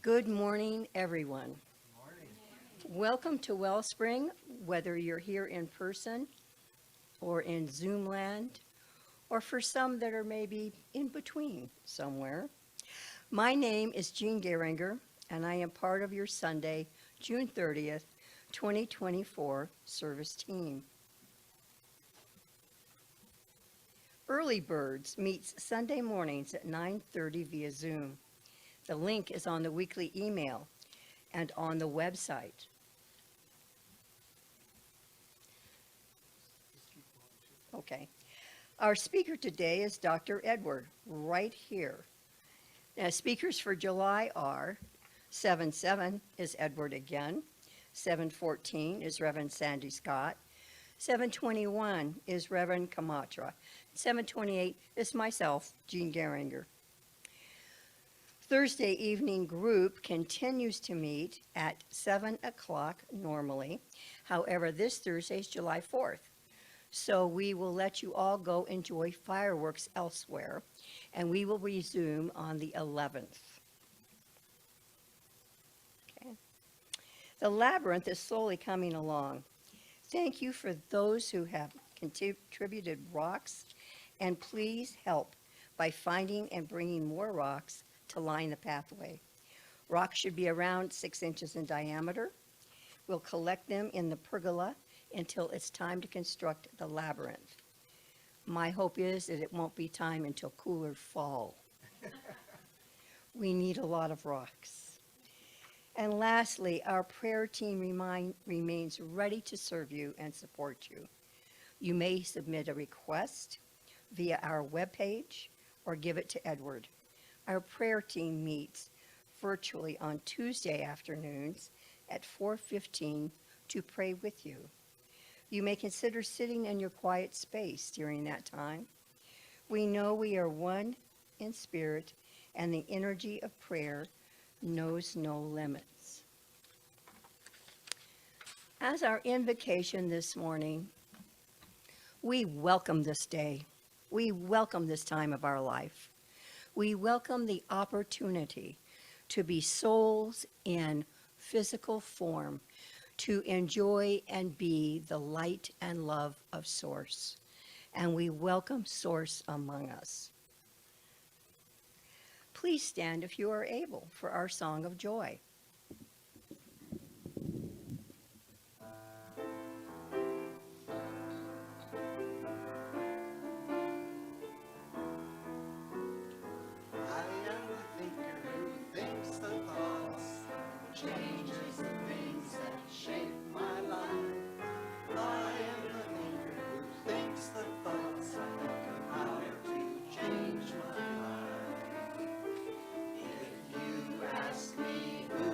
Good morning, everyone. Morning. Welcome to Wellspring, whether you're here in person or in Zoom land, or for some that are maybe in between somewhere. My name is Jean Geringer, and I am part of your Sunday, June 30th, 2024 service team. Early Birds meets Sunday mornings at 9:30 via Zoom. The link is on the weekly email and on the website. Okay. Our speaker today is Dr. Edward, right here. Now, speakers for July are 7/7 is Edward again, 7/14 is Reverend Sandy Scott, 7/21 is Reverend Kamatra, 7/28 is myself, Jean Geringer. Thursday evening group continues to meet at 7 o'clock normally. However, this Thursday is July 4th. So we will let you all go enjoy fireworks elsewhere, and we will resume on the 11th. Okay. The labyrinth is slowly coming along. Thank you for those who have contributed rocks, and please help by finding and bringing more rocks to line the pathway. Rocks should be around 6 inches in diameter. We'll collect them in the pergola until it's time to construct the labyrinth. My hope is that it won't be time until cooler fall. We need a lot of rocks. And lastly, our prayer team remains ready to serve you and support you. You may submit a request via our webpage or give it to Edward. Our prayer team meets virtually on Tuesday afternoons at 4:15 to pray with you. You may consider sitting in your quiet space during that time. We know we are one in spirit, and the energy of prayer knows no limits. As our invocation this morning, we welcome this day. We welcome this time of our life. We welcome the opportunity to be souls in physical form, to enjoy and be the light and love of Source. And we welcome Source among us. Please stand if you are able for our song of joy. I am the thinker who thinks the thoughts, changes the things that shape my life. I am the thinker who thinks the thoughts have the power to change my life. If you ask me who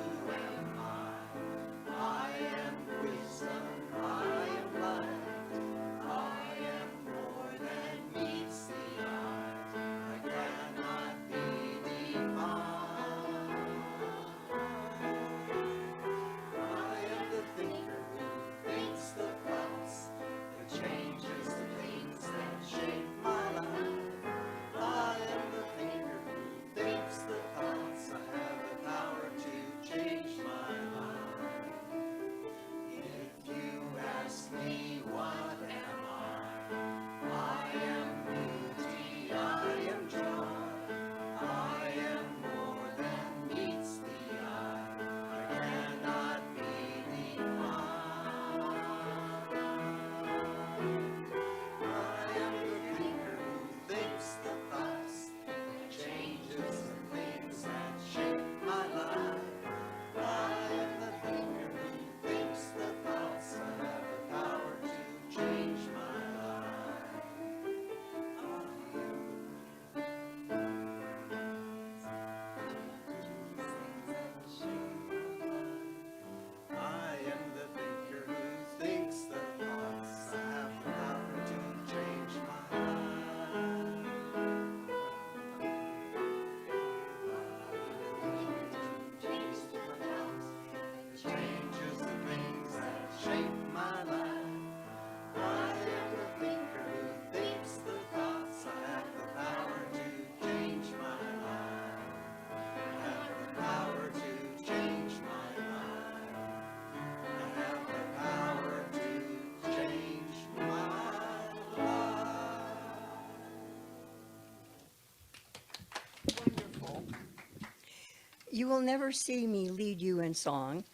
You will never see me lead you in song.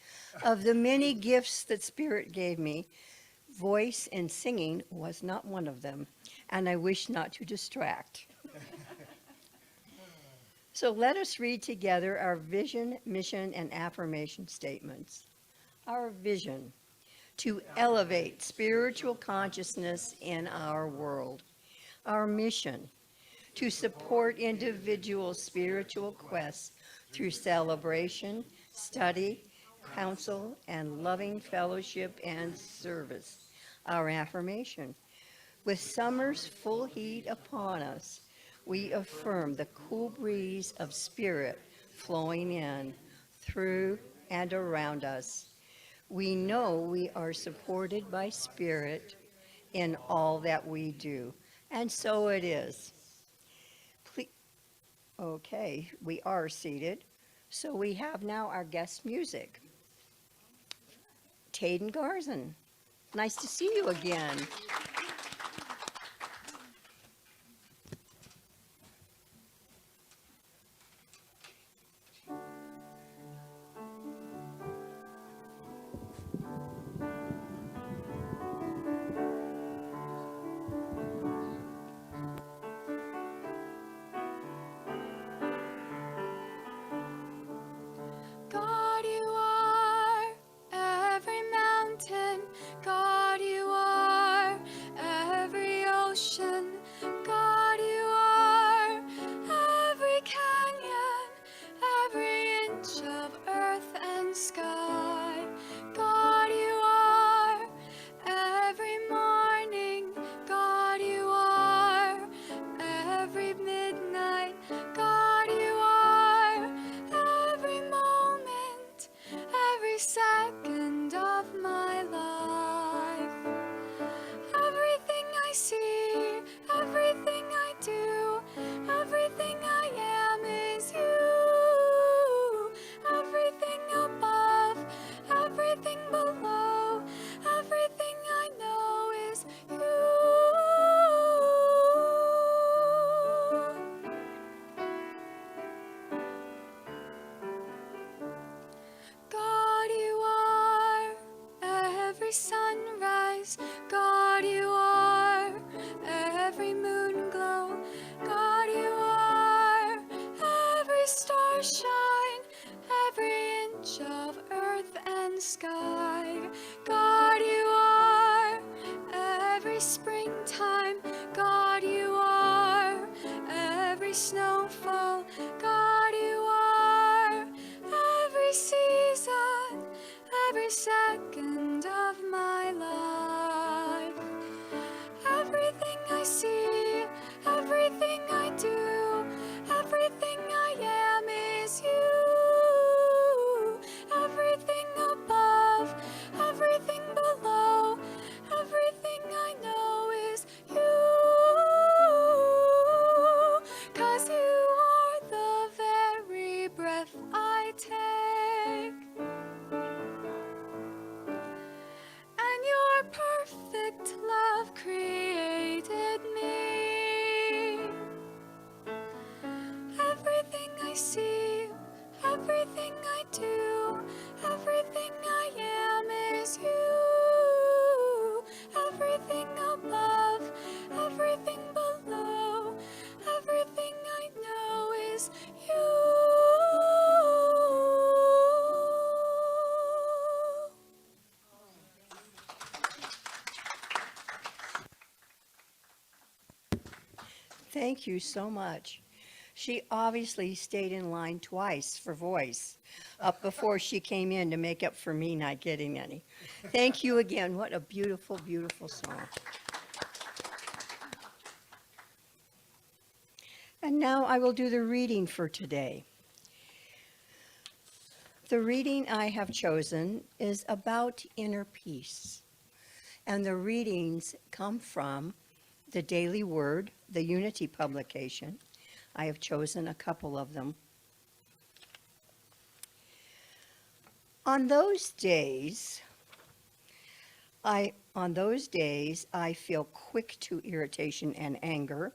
Of the many gifts that Spirit gave me, voice and singing was not one of them, and I wish not to distract. So let us read together our vision, mission, and affirmation statements. Our vision: to elevate spiritual consciousness in our world. Our mission: to support individual spiritual quests through celebration, study, counsel, and loving fellowship and service. Our affirmation: with summer's full heat upon us, we affirm the cool breeze of Spirit flowing in, through, and around us. We know we are supported by Spirit in all that we do, and so it is. Okay, we are seated. So we have now our guest music. Tadem Garzon, nice to see you again. God, you are every mountain. God, you are every ocean. God, you are every canyon, every inch of earth and sky. God, you are every morning. God, you are every midnight. God, you are every moment, every second of my life. Everything I see, everything I do, everything I am is you. Everything above, everything below, everything I know is you. God, you are every sunrise. God, you are every moon glow. God, you are every star shine, every inch of earth and sky. God, you are every springtime. God, you are every snowfall. God, you are every season, every second of my life. Everything I see, everything I do, everything I am is you. Everything above, everything below, everything I know is you. 'Cause you are the very breath I take. And your perfect love created me. Everything I see, everything I do, everything I am is you. Everything above, everything below, everything I know is you. Thank you so much. She obviously stayed in line twice for voice up before she came in to make up for me not getting any. Thank you again. What a beautiful, beautiful song. And now I will do the reading for today. The reading I have chosen is about inner peace. And the readings come from the Daily Word, the Unity publication. I have chosen a couple of them. On those days, I feel quick to irritation and anger.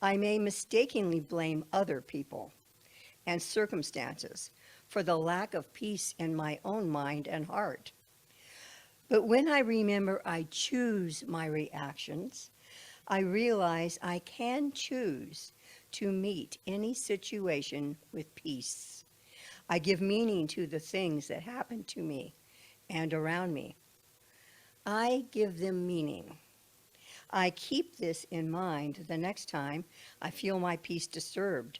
I may mistakenly blame other people and circumstances for the lack of peace in my own mind and heart. But when I remember I choose my reactions, I realize I can choose to meet any situation with peace. I give meaning to the things that happen to me and around me. I give them meaning. I keep this in mind the next time I feel my peace disturbed.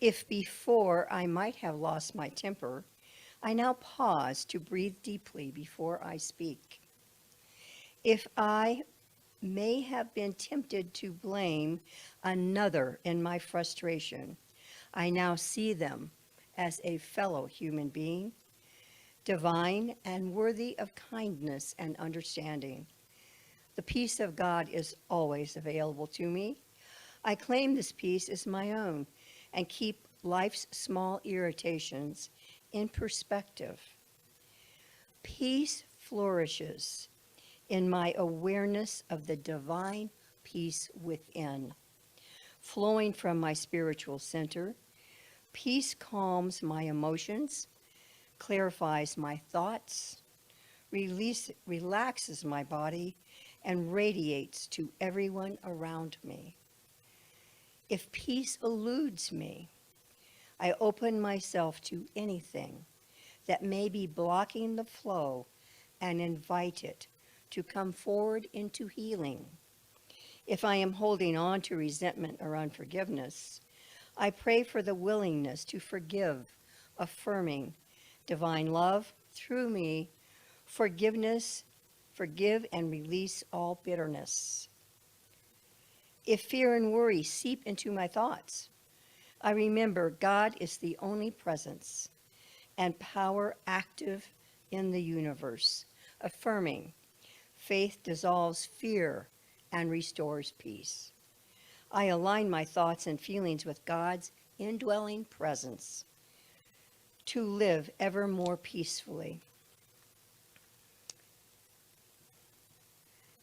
If before I might have lost my temper, I now pause to breathe deeply before I speak. If I may have been tempted to blame another in my frustration, I now see them as a fellow human being, divine and worthy of kindness and understanding. The peace of God is always available to me. I claim this peace as my own and keep life's small irritations in perspective. Peace flourishes in my awareness of the divine peace within. Flowing from my spiritual center, peace calms my emotions, clarifies my thoughts, relaxes my body, and radiates to everyone around me. If peace eludes me, I open myself to anything that may be blocking the flow and invite it to come forward into healing. If I am holding on to resentment or unforgiveness, I pray for the willingness to forgive, affirming divine love through me, forgive and release all bitterness. If fear and worry seep into my thoughts, I remember God is the only presence and power active in the universe, affirming faith dissolves fear and restores peace. I align my thoughts and feelings with God's indwelling presence to live ever more peacefully.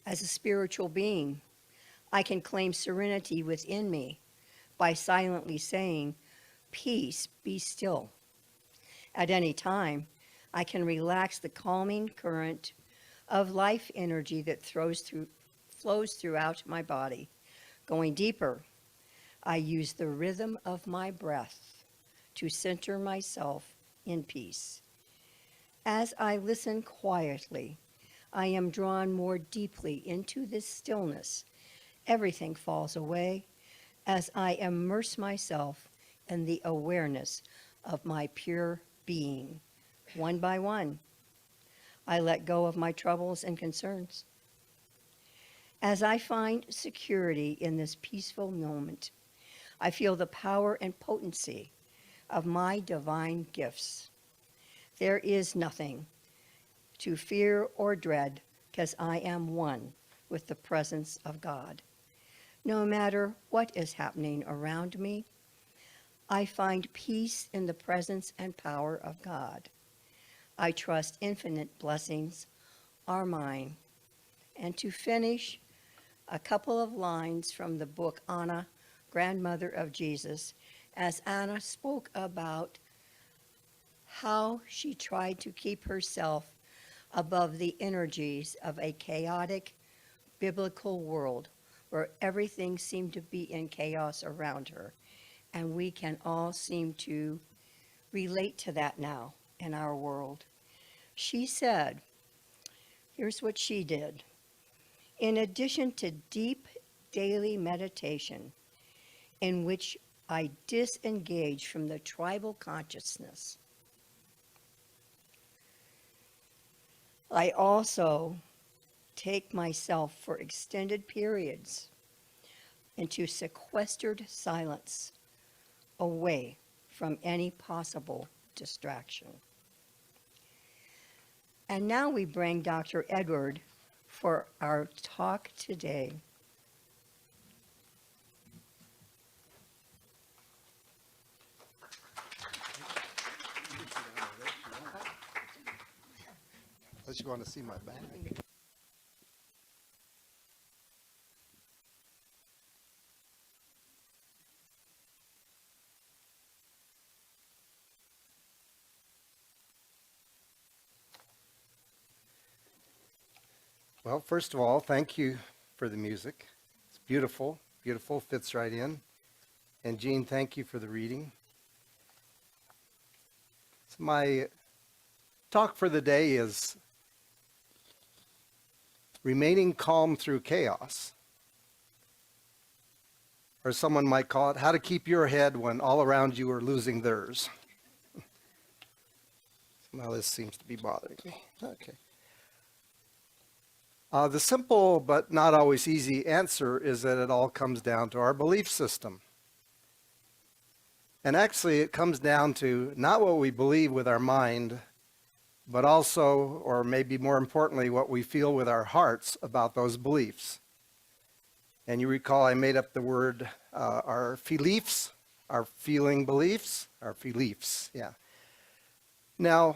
As a spiritual being, I can claim serenity within me by silently saying, "Peace, be still." At any time, I can relax the calming current of life energy that flows throughout my body. Going deeper, I use the rhythm of my breath to center myself in peace. As I listen quietly, I am drawn more deeply into this stillness. Everything falls away as I immerse myself in the awareness of my pure being. One by one, I let go of my troubles and concerns. As I find security in this peaceful moment, I feel the power and potency of my divine gifts. There is nothing to fear or dread because I am one with the presence of God. No matter what is happening around me, I find peace in the presence and power of God. I trust infinite blessings are mine. And to finish, a couple of lines from the book Anna, Grandmother of Jesus, as Anna spoke about how she tried to keep herself above the energies of a chaotic biblical world where everything seemed to be in chaos around her. And we can all seem to relate to that now in our world. She said, here's what she did. In addition to deep daily meditation, in which I disengage from the tribal consciousness, I also take myself for extended periods into sequestered silence, away from any possible distraction. And now we bring Dr. Edward for our talk today. Unless you want to see my bag. Well, first of all, thank you for the music. It's beautiful, beautiful, fits right in. And Jean, thank you for the reading. So my talk for the day is remaining calm through chaos. Or someone might call it, how to keep your head when all around you are losing theirs. Now this seems to be bothering me. Okay. The simple but not always easy answer is that it all comes down to our belief system. And actually it comes down to not what we believe with our mind, but also, or maybe more importantly, what we feel with our hearts about those beliefs. And you recall I made up the word, our beliefs, our feeling beliefs, our beliefs, yeah. Now,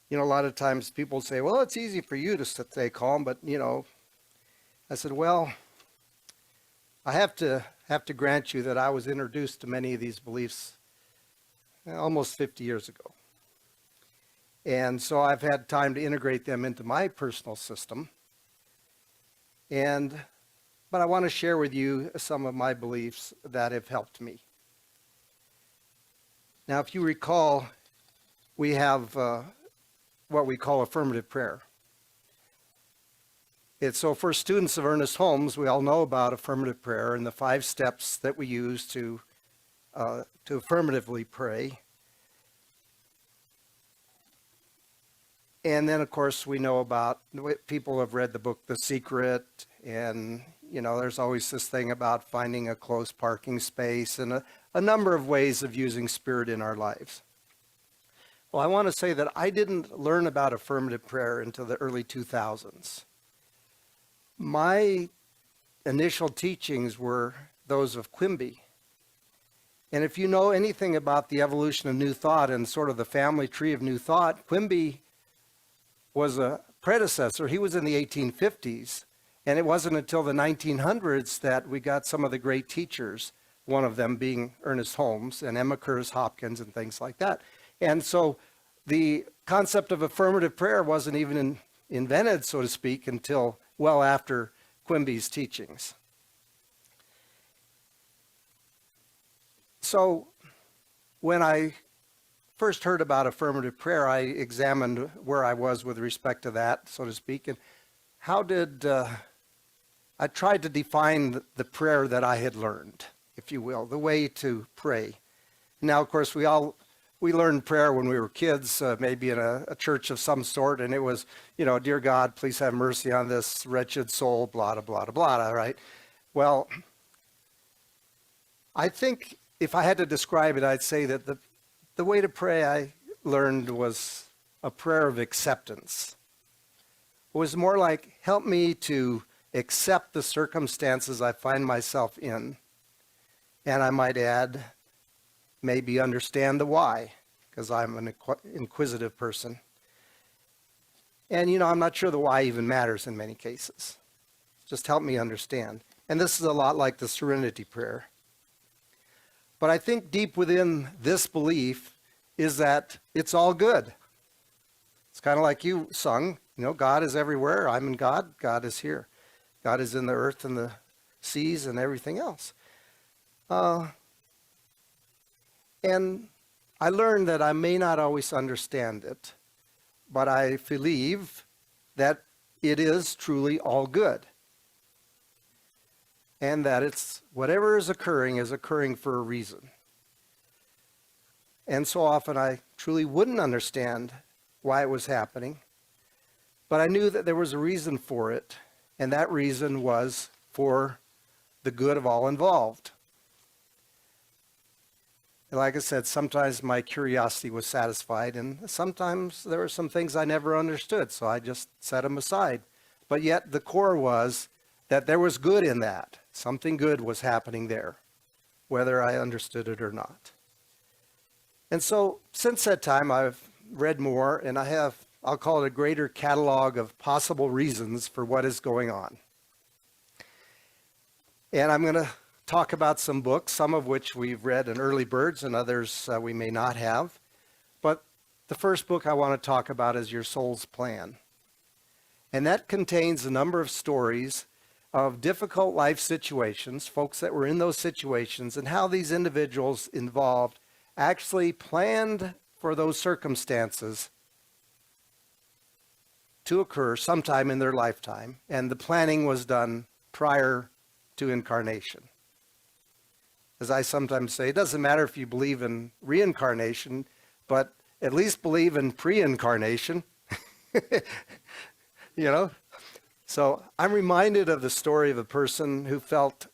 a lot of times people say, well, it's easy for you to stay calm, but, I said, well, I have to grant you that I was introduced to many of these beliefs almost 50 years ago. And so I've had time to integrate them into my personal system. But I want to share with you some of my beliefs that have helped me. Now, if you recall, we have what we call affirmative prayer. It's so for students of Ernest Holmes, we all know about affirmative prayer and the 5 steps that we use to affirmatively pray. And then, of course, we know about, people have read the book The Secret, and, there's always this thing about finding a close parking space and a number of ways of using spirit in our lives. Well, I want to say that I didn't learn about affirmative prayer until the early 2000s. My initial teachings were those of Quimby. And if you know anything about the evolution of New Thought and sort of the family tree of New Thought, Quimby was a predecessor. He was in the 1850s. And it wasn't until the 1900s that we got some of the great teachers, one of them being Ernest Holmes and Emma Curtis Hopkins and things like that. And so the concept of affirmative prayer wasn't even invented, so to speak, until well after Quimby's teachings. So when I first heard about affirmative prayer, I examined where I was with respect to that, so to speak, and I tried to define the prayer that I had learned, if you will, the way to pray. Now, of course, we learned prayer when we were kids, maybe in a church of some sort, and it was, dear God, please have mercy on this wretched soul, blah, blah, blah, blah, right? Well, I think if I had to describe it, I'd say that the way to pray I learned was a prayer of acceptance. It was more like, help me to accept the circumstances I find myself in, and I might add, maybe understand the why, because I'm an inquisitive person. And, I'm not sure the why even matters in many cases. Just help me understand. And this is a lot like the Serenity Prayer. But I think deep within this belief is that it's all good. It's kind of like you sung, God is everywhere. I'm in God. God is here. God is in the earth and the seas and everything else. And I learned that I may not always understand it, but I believe that it is truly all good. And that it's whatever is occurring for a reason. And so often I truly wouldn't understand why it was happening, but I knew that there was a reason for it, and that reason was for the good of all involved. And like I said, sometimes my curiosity was satisfied, and sometimes there were some things I never understood, so I just set them aside. But yet the core was that there was good in that. Something good was happening there, whether I understood it or not. And so since that time, I've read more, and I have, I'll call it a greater catalog of possible reasons for what is going on. And I'm going to talk about some books, some of which we've read in Early Birds and others we may not have. But the first book I want to talk about is Your Soul's Plan. And that contains a number of stories of difficult life situations, folks that were in those situations, and how these individuals involved actually planned for those circumstances to occur sometime in their lifetime. And the planning was done prior to incarnation. As I sometimes say, it doesn't matter if you believe in reincarnation, but at least believe in pre-incarnation. You know? So I'm reminded of the story of a person who felt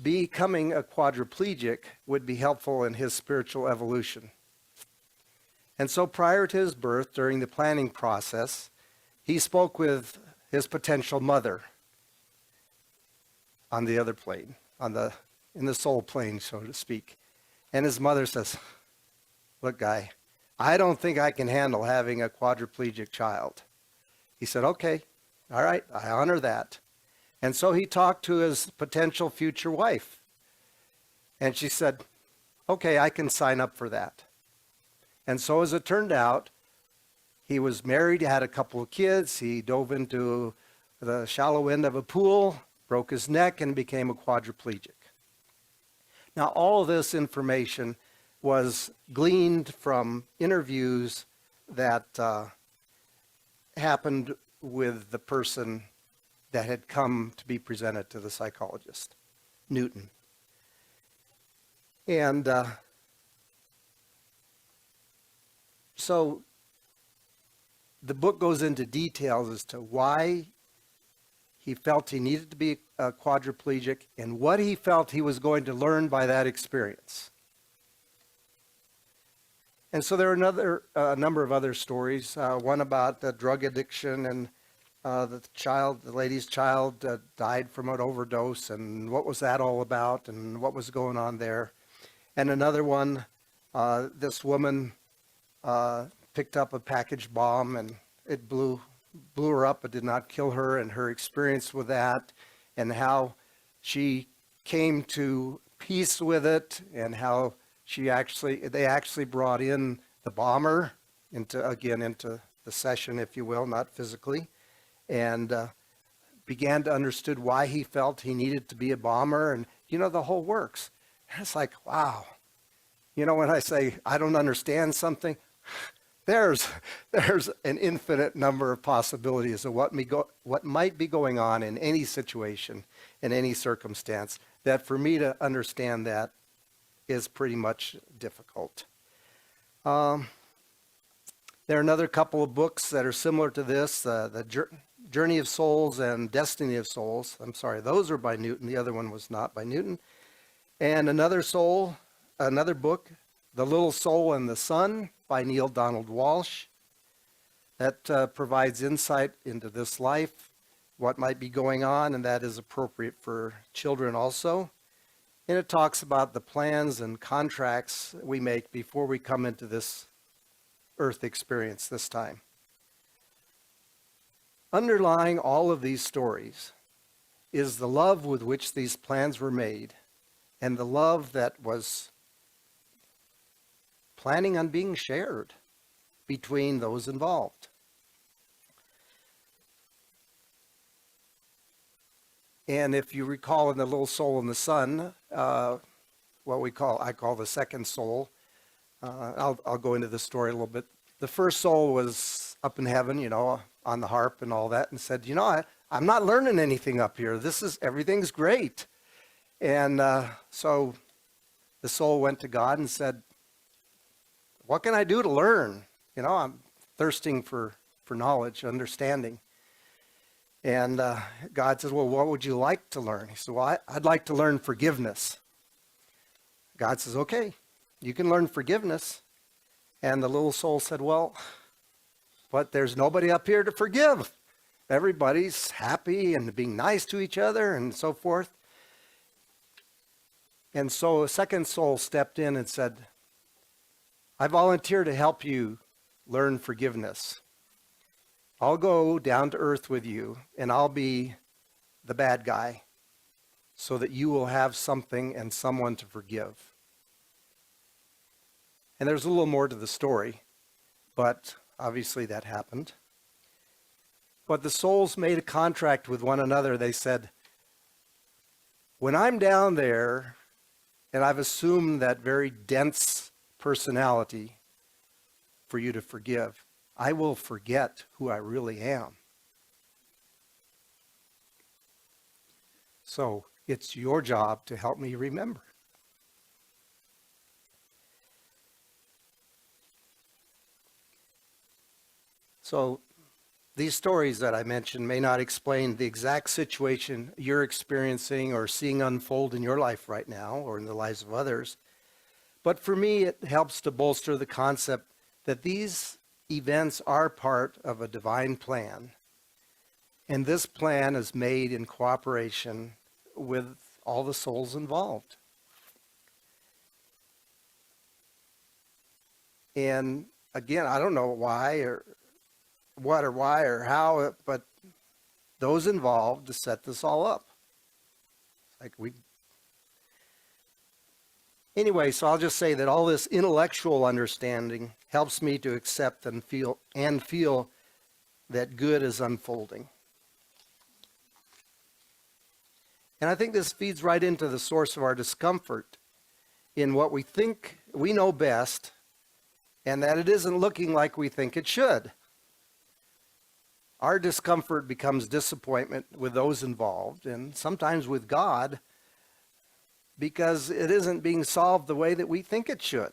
becoming a quadriplegic would be helpful in his spiritual evolution. And so prior to his birth, during the planning process, he spoke with his potential mother on the other plane, in the soul plane, so to speak. And his mother says, "Look, guy, I don't think I can handle having a quadriplegic child." He said, "Okay, all right, I honor that." And so he talked to his potential future wife. And she said, "Okay, I can sign up for that." And so as it turned out, he was married, had a couple of kids. He dove into the shallow end of a pool, broke his neck, and became a quadriplegic. Now, all of this information was gleaned from interviews that happened with the person that had come to be presented to the psychologist, Newton. And so the book goes into details as to why he felt he needed to be a quadriplegic and what he felt he was going to learn by that experience. And so there are a number of other stories, one about drug addiction and the lady's child died from an overdose, and what was that all about and what was going on there. And another one, this woman picked up a package bomb and it blew her up, but did not kill her, and her experience with that and how she came to peace with it, and how they actually brought in the bomber into the session, if you will, not physically, and began to understand why he felt he needed to be a bomber, and the whole works. And it's like, wow. When I say I don't understand something, there's an infinite number of possibilities of what might be going on in any situation, in any circumstance, that for me to understand that is pretty much difficult. There are another couple of books that are similar to this, the Journey of Souls and Destiny of Souls. I'm sorry, those are by Newton. The other one was not by Newton. And another book, The Little Soul and the Sun by Neil Donald Walsh, that provides insight into this life, what might be going on, and that is appropriate for children also. And it talks about the plans and contracts we make before we come into this earth experience this time. Underlying all of these stories is the love with which these plans were made, and the love that was planning on being shared between those involved. And if you recall in The Little Soul and the Sun, I call the second soul, I'll go into the story a little bit. The first soul was up in heaven, on the harp and all that, and said, I'm not learning anything up here. Everything's great. And so the soul went to God and said, what can I do to learn? I'm thirsting for knowledge, understanding. And God says, well, what would you like to learn? He said, well, I'd like to learn forgiveness. God says, okay, you can learn forgiveness. And the little soul said, well, but there's nobody up here to forgive. Everybody's happy and being nice to each other and so forth. And so a second soul stepped in and said, I volunteer to help you learn forgiveness. I'll go down to earth with you, and I'll be the bad guy so that you will have something and someone to forgive. And there's a little more to the story, but obviously that happened. But the souls made a contract with one another. They said, when I'm down there and I've assumed that very dense personality for you to forgive, I will forget who I really am. So it's your job to help me remember. So these stories that I mentioned may not explain the exact situation you're experiencing or seeing unfold in your life right now or in the lives of others. But for me, it helps to bolster the concept that these events are part of a divine plan. And this plan is made in cooperation with all the souls involved. And again, I don't know why or what or why or how, but those involved to set this all up. Anyway, so I'll just say that all this intellectual understanding helps me to accept and feel that good is unfolding. And I think this feeds right into the source of our discomfort in what we think we know best, and that it isn't looking like we think it should. Our discomfort becomes disappointment with those involved, and sometimes with God, because it isn't being solved the way that we think it should.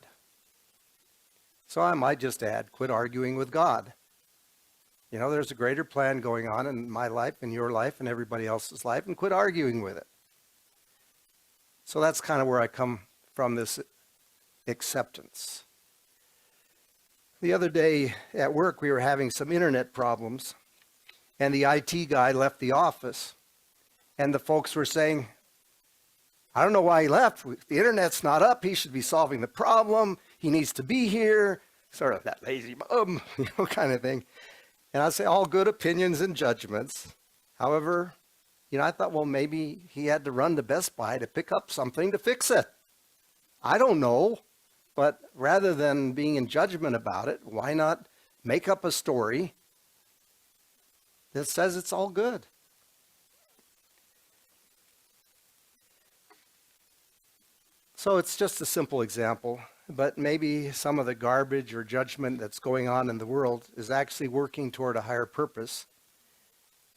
So I might just add, quit arguing with God. You know, there's a greater plan going on in my life, in your life, and everybody else's life, and quit arguing with it. So that's kind of where I come from, this acceptance. The other day at work, we were having some internet problems, and the IT guy left the office, and the folks were saying, I don't know why he left. The internet's not up. He should be solving the problem. He needs to be here. Sort of that lazy bum, kind of thing. And I'd say all good opinions and judgments. However, I thought, well, maybe he had to run to Best Buy to pick up something to fix it. I don't know. But rather than being in judgment about it, why not make up a story that says it's all good? So it's just a simple example, but maybe some of the garbage or judgment that's going on in the world is actually working toward a higher purpose.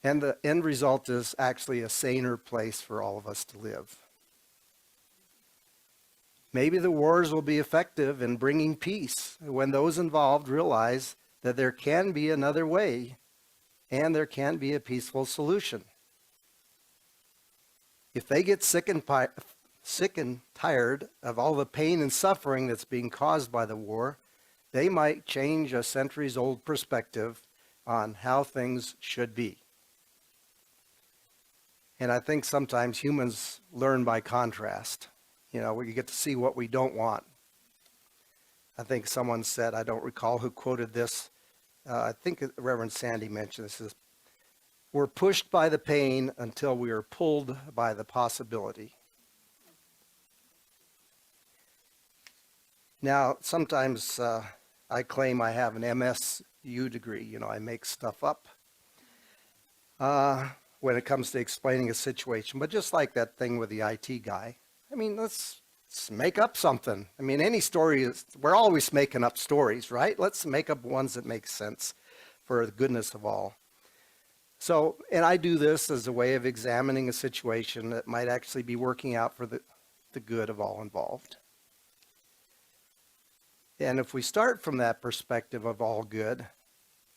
And the end result is actually a saner place for all of us to live. Maybe the wars will be effective in bringing peace when those involved realize that there can be another way and there can be a peaceful solution. If they get sick and tired of all the pain and suffering that's being caused by the war, they might change a centuries-old perspective on how things should be. And I think sometimes humans learn by contrast. We get to see what we don't want. I think someone said, I don't recall who quoted this, I think Reverend Sandy mentioned this, we're pushed by the pain until we are pulled by the possibility. Now, sometimes I claim I have an MSU degree. I make stuff up when it comes to explaining a situation. But just like that thing with the IT guy, let's make up something. Any story we're always making up stories, right? Let's make up ones that make sense for the goodness of all. So, and I do this as a way of examining a situation that might actually be working out for the good of all involved. And if we start from that perspective of all good,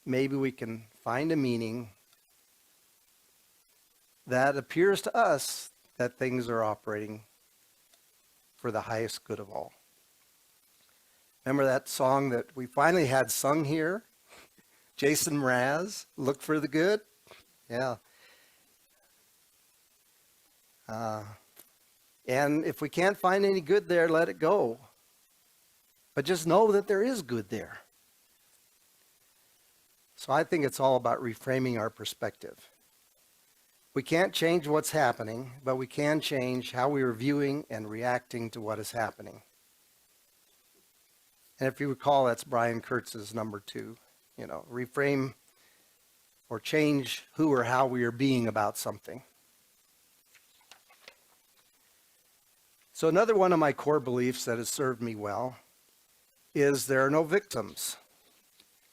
maybe we can find a meaning that appears to us that things are operating for the highest good of all. Remember that song that we finally had sung here? Jason Mraz, Look for the Good? Yeah. And if we can't find any good there, let it go. But just know that there is good there. So I think it's all about reframing our perspective. We can't change what's happening, but we can change how we are viewing and reacting to what is happening. And if you recall, that's Brian Kurtz's number 2. Reframe or change who or how we are being about something. So another one of my core beliefs that has served me well is there are no victims.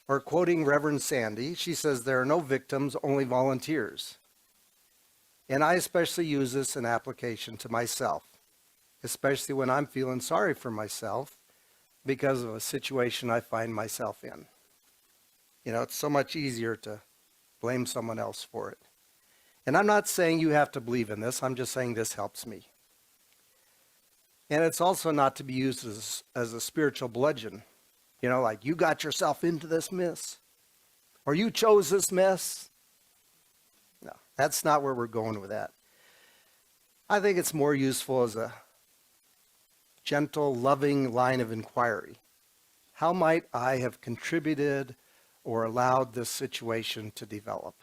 Or quoting Reverend Sandy, she says there are no victims, only volunteers. And I especially use this in application to myself, especially when I'm feeling sorry for myself because of a situation I find myself in. You know, it's so much easier to blame someone else for it. And I'm not saying you have to believe in this. I'm just saying this helps me. And it's also not to be used as a spiritual bludgeon. You know, like, you got yourself into this mess, or you chose this mess. No, that's not where we're going with that. I think it's more useful as a gentle, loving line of inquiry. How might I have contributed or allowed this situation to develop?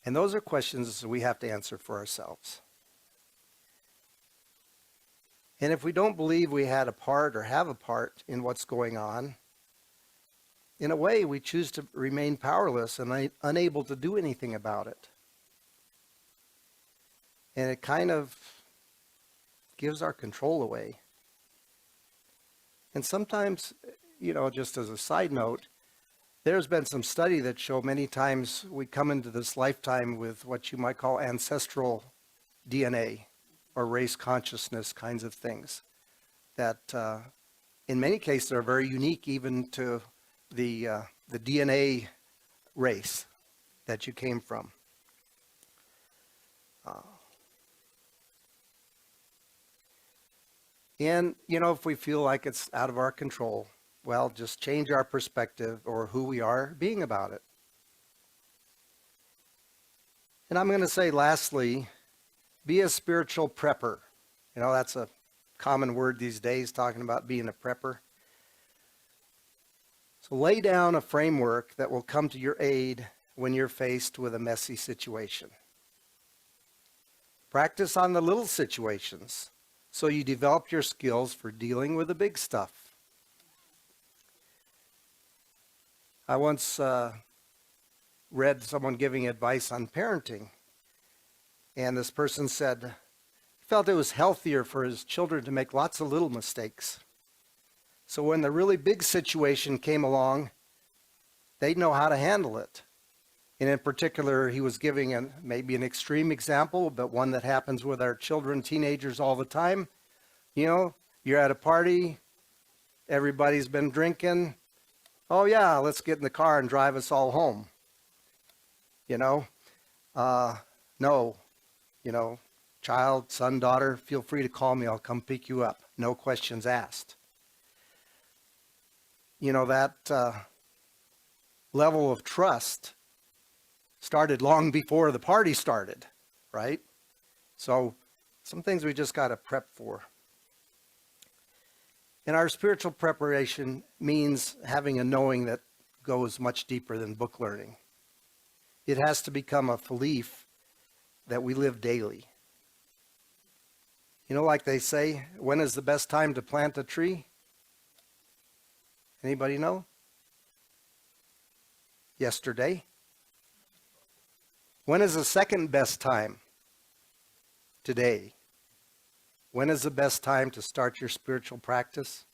And those are questions we have to answer for ourselves. And if we don't believe we had a part or have a part in what's going on, in a way, we choose to remain powerless and unable to do anything about it. And it kind of gives our control away. And sometimes, you know, just as a side note, there's been some study that show many times we come into this lifetime with what you might call ancestral DNA or race consciousness kinds of things that in many cases are very unique even to the DNA race that you came from. And, you know, if we feel like it's out of our control, well, just change our perspective or who we are being about it. And I'm going to say, lastly, be a spiritual prepper. You know, that's a common word these days, talking about being a prepper. So lay down a framework that will come to your aid when you're faced with a messy situation. Practice on the little situations so you develop your skills for dealing with the big stuff. I once read someone giving advice on parenting, and this person said he felt it was healthier for his children to make lots of little mistakes. So when the really big situation came along, they'd know how to handle it. And in particular, he was giving maybe an extreme example, but one that happens with our children, teenagers all the time. You know, you're at a party, everybody's been drinking. Oh yeah, let's get in the car and drive us all home. You know, no, you know, child, son, daughter, feel free to call me, I'll come pick you up. No questions asked. You know, that level of trust started long before the party started, right? So some things we just got to prep for. And our spiritual preparation means having a knowing that goes much deeper than book learning. It has to become a belief that we live daily. You know, like they say, when is the best time to plant a tree? Anybody know? Yesterday. When is the second best time? Today. When is the best time to start your spiritual practice?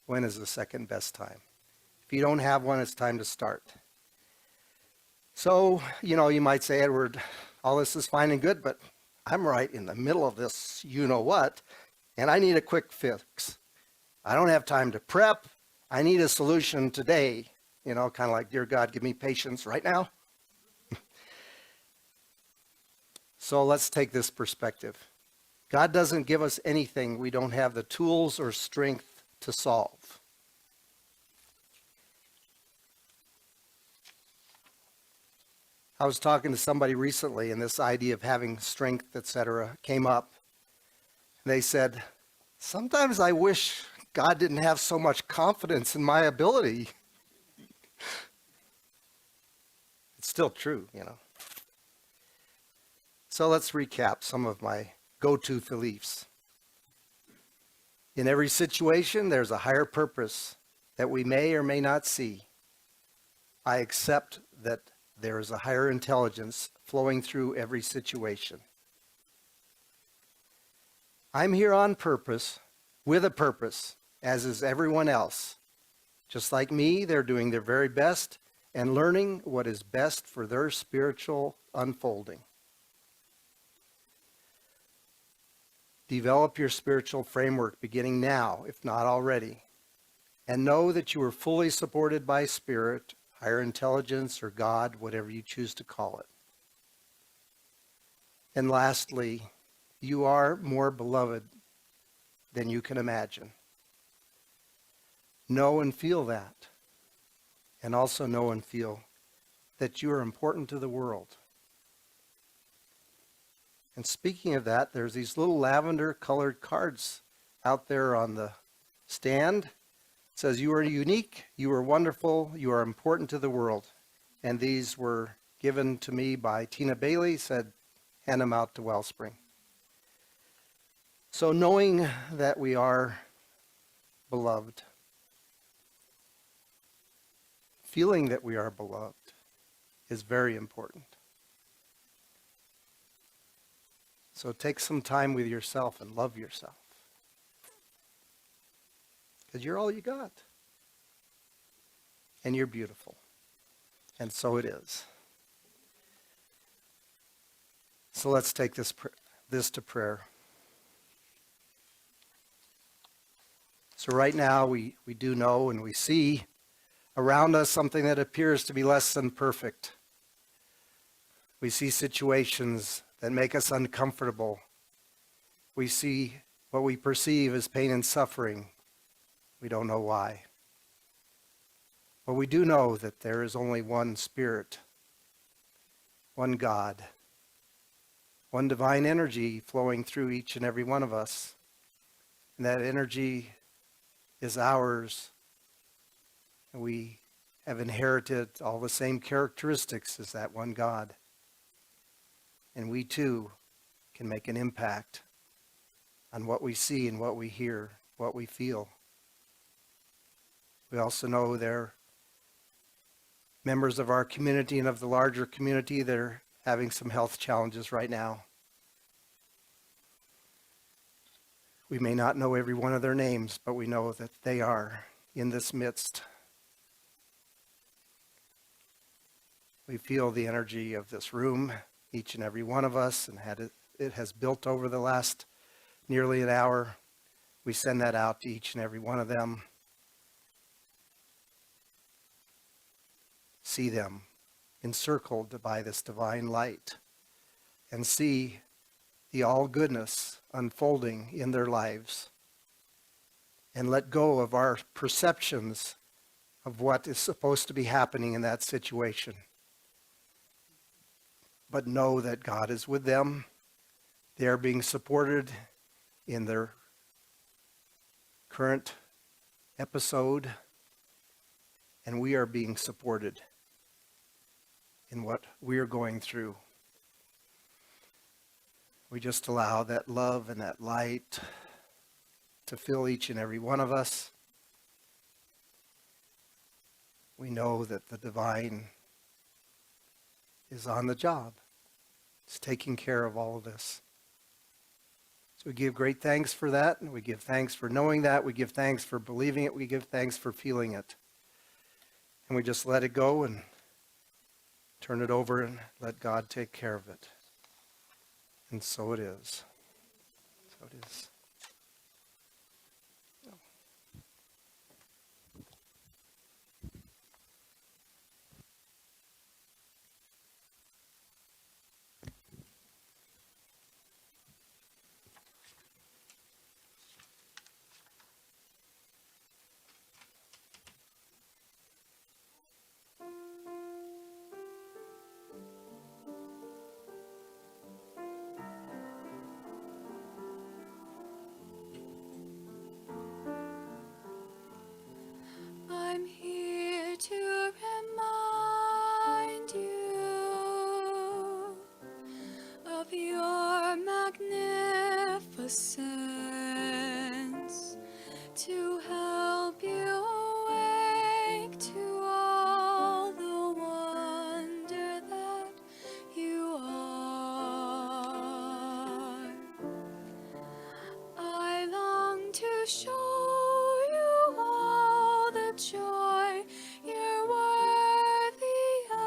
When is the second best time? If you don't have one, it's time to start. So, you know, you might say, Edward, all this is fine and good, but I'm right in the middle of this you-know-what, and I need a quick fix. I don't have time to prep. I need a solution today. You know, kind of like, dear God, give me patience right now. So let's take this perspective. God doesn't give us anything we don't have the tools or strength to solve. I was talking to somebody recently, and this idea of having strength, etc., came up. They said, sometimes I wish God didn't have so much confidence in my ability. It's still true, you know. So let's recap some of my go-to beliefs. In every situation, there's a higher purpose that we may or may not see. I accept that there is a higher intelligence flowing through every situation. I'm here on purpose, with a purpose, as is everyone else. Just like me, they're doing their very best and learning what is best for their spiritual unfolding. Develop your spiritual framework beginning now, if not already, and know that you are fully supported by Spirit, higher intelligence, or God, whatever you choose to call it. And lastly, you are more beloved than you can imagine. Know and feel that. And also know and feel that you are important to the world. And speaking of that, there's these little lavender colored cards out there on the stand. It says, you are unique, you are wonderful, you are important to the world. And these were given to me by Tina Bailey, said, hand them out to Wellspring. So knowing that we are beloved, feeling that we are beloved is very important. So take some time with yourself and love yourself. Because you're all you got. And you're beautiful. And so it is. So let's take this to prayer. So right now we do know and we see around us something that appears to be less than perfect. We see situations that make us uncomfortable. We see what we perceive as pain and suffering. We don't know why. But we do know that there is only one Spirit, one God, one divine energy flowing through each and every one of us. And that energy is ours. And we have inherited all the same characteristics as that one God. And we too can make an impact on what we see and what we hear, what we feel. We also know there are members of our community and of the larger community that are having some health challenges right now. We may not know every one of their names, but we know that they are in this midst. We feel the energy of this room, each and every one of us, and it has built over the last nearly an hour. We send that out to each and every one of them. See them encircled by this divine light and see the all goodness unfolding in their lives. And let go of our perceptions of what is supposed to be happening in that situation. But know that God is with them. They are being supported in their current episode, and we are being supported in what we are going through. We just allow that love and that light to fill each and every one of us. We know that the divine is on the job. It's taking care of all of this. So we give great thanks for that, and we give thanks for knowing that. We give thanks for believing it. We give thanks for feeling it. And we just let it go and turn it over and let God take care of it. And so it is. So it is. show you all the joy you're worthy of.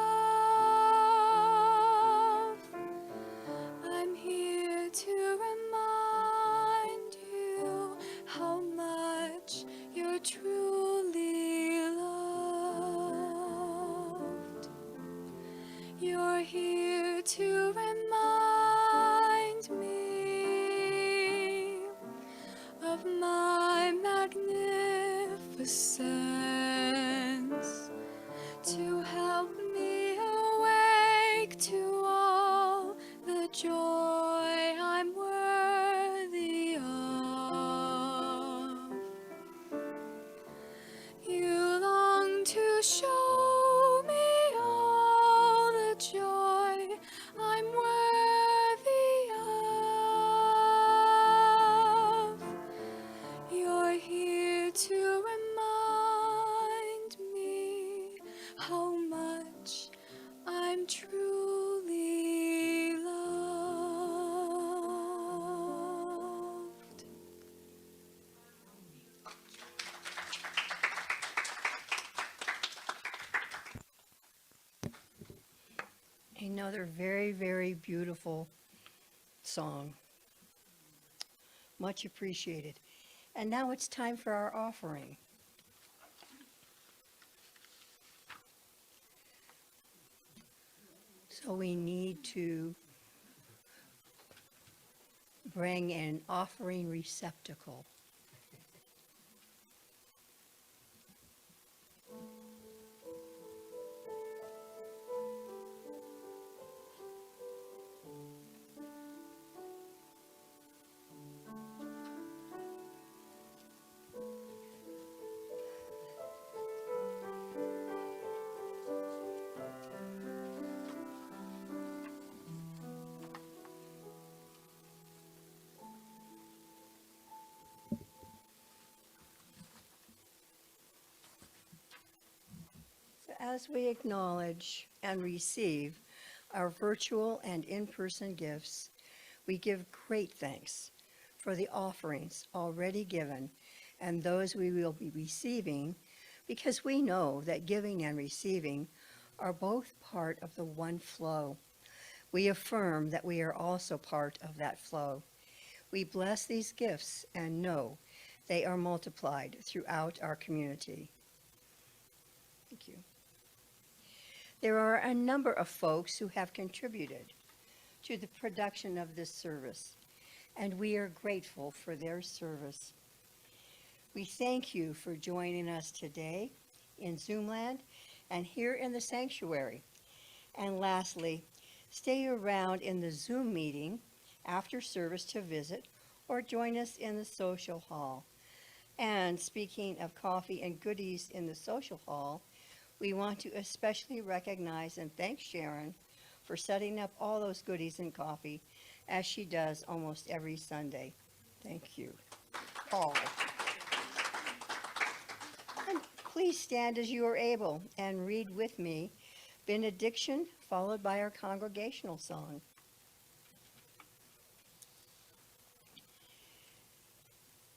I'm here to remind you how much you're truly loved. You're here to remind me of my magnificence, to help me awake to all the joy I'm worthy of. You long to show me all the joy I'm worthy of. You're here to remind me how much I'm truly loved. Another very, very beautiful song. Much appreciated. And now it's time for our offering. So we need to bring an offering receptacle. So as we acknowledge and receive our virtual and in-person gifts, we give great thanks for the offerings already given and those we will be receiving, because we know that giving and receiving are both part of the one flow. We affirm that we are also part of that flow. We bless these gifts and know they are multiplied throughout our community. Thank you. There are a number of folks who have contributed to the production of this service, and we are grateful for their service. We thank you for joining us today in Zoomland and here in the sanctuary. And lastly, stay around in the Zoom meeting after service to visit or join us in the social hall. And speaking of coffee and goodies in the social hall, we want to especially recognize and thank Sharon for setting up all those goodies and coffee, as she does almost every Sunday. Thank you, Paul. And please stand as you are able and read with me benediction, followed by our congregational song.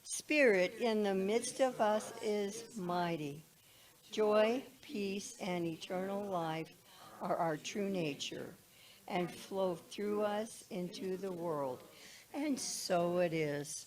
Spirit in the midst of us is mighty. Joy, peace, and eternal life are our true nature and flow through us into the world. And so it is.